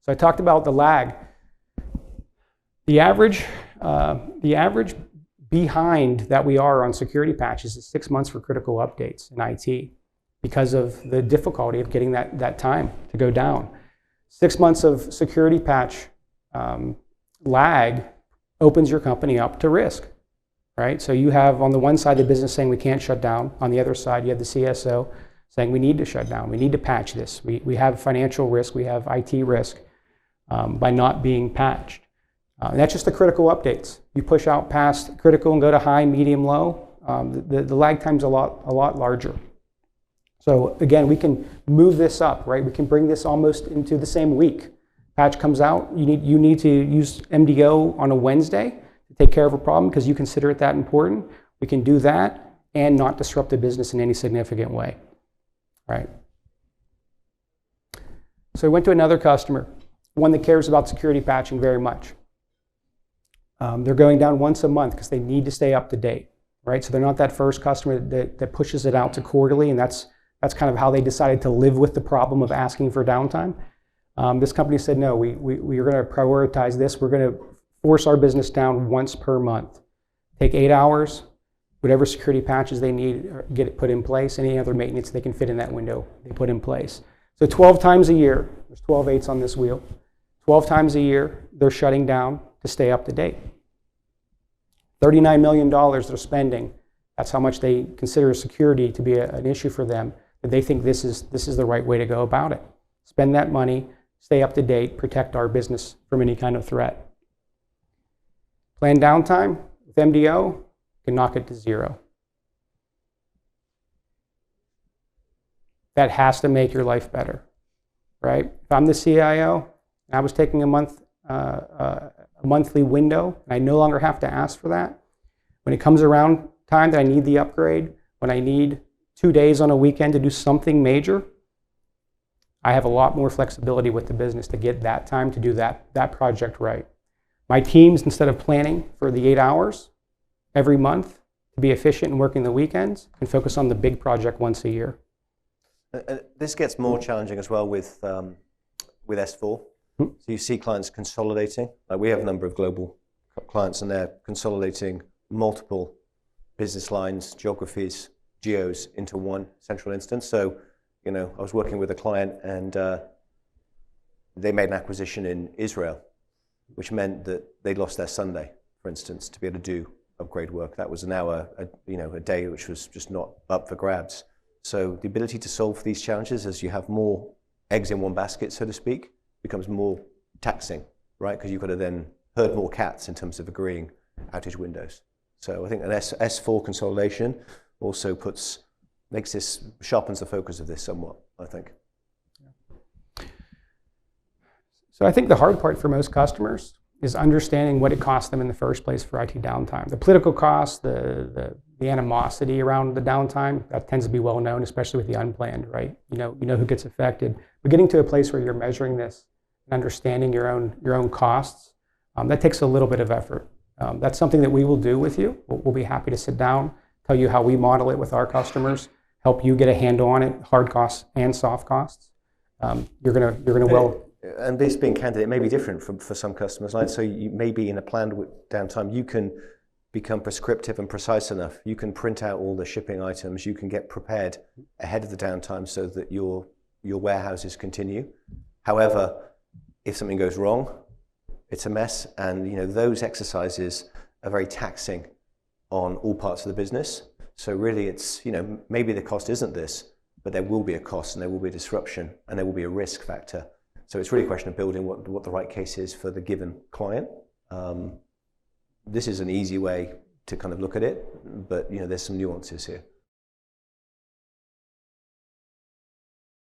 So I talked about the lag. The average behind that we are on security patches is 6 months for critical updates in IT because of the difficulty of getting that time to go down. 6 months of security patch lag opens your company up to risk, right? So you have on the one side the business saying we can't shut down. On the other side, you have the CSO saying we need to shut down. We need to patch this. We have financial risk. We have IT risk by not being patched. And that's just the critical updates. You push out past critical and go to high, medium, low. The lag time's a lot larger. So again, we can move this up, right? We can bring this almost into the same week. Patch comes out, you need to use MDO on a Wednesday to take care of a problem because you consider it that important. We can do that and not disrupt the business in any significant way, right? So I went to another customer, one that cares about security patching very much. They're going down once a month because they need to stay up to date, right? So they're not that first customer that pushes it out to quarterly, and that's kind of how they decided to live with the problem of asking for downtime. This company said, no, we are going to prioritize this. We're going to force our business down once per month. Take 8 hours, whatever security patches they need, get it put in place. Any other maintenance they can fit in that window, they put in place. So 12 times a year, there's 12 eights on this wheel, 12 times a year, they're shutting down to stay up to date. $39 million they're spending. That's how much they consider security to be an issue for them. But they think this is the right way to go about it. Spend that money, stay up to date, protect our business from any kind of threat. Planned downtime with MDO can knock it to 0. That has to make your life better, right? If I'm the CIO and I was taking a monthly window and I no longer have to ask for that, when it comes around time that I need the upgrade, when I need 2 days on a weekend to do something major, I have a lot more flexibility with the business to get that time to do that project right. My teams, instead of planning for the 8 hours every month to be efficient and working the weekends, can focus on the big project once a year. This gets more challenging as well with S4. So you see clients consolidating. Like we have a number of global clients and they're consolidating multiple business lines, geographies, geos into one central instance. So, you know, I was working with a client and they made an acquisition in Israel, which meant that they lost their Sunday, for instance, to be able to do upgrade work. That was now a day which was just not up for grabs. So the ability to solve these challenges as you have more eggs in one basket, so to speak, becomes more taxing, right? Because you've got to then herd more cats in terms of agreeing outage windows. So I think an S4 consolidation also sharpens the focus of this somewhat, I think. So I think the hard part for most customers is understanding what it costs them in the first place for IT downtime. The political costs, the animosity around the downtime, that tends to be well known, especially with the unplanned, right? You know who gets affected. But getting to a place where you're measuring this and understanding your own costs, that takes a little bit of effort. That's something that we will do with you. We'll be happy to sit down, tell you how we model it with our customers, help you get a handle on it, hard costs and soft costs. You're gonna well. And this being candid, it may be different for some customers. Like, so you may be in a planned downtime, you can become prescriptive and precise enough. You can print out all the shipping items. You can get prepared ahead of the downtime so that your warehouses continue. However, if something goes wrong, it's a mess. And those exercises are very taxing on all parts of the business. So really, it's maybe the cost isn't this, but there will be a cost and there will be a disruption and there will be a risk factor. So it's really a question of building what the right case is for the given client. This is an easy way to kind of look at it, but there's some nuances here.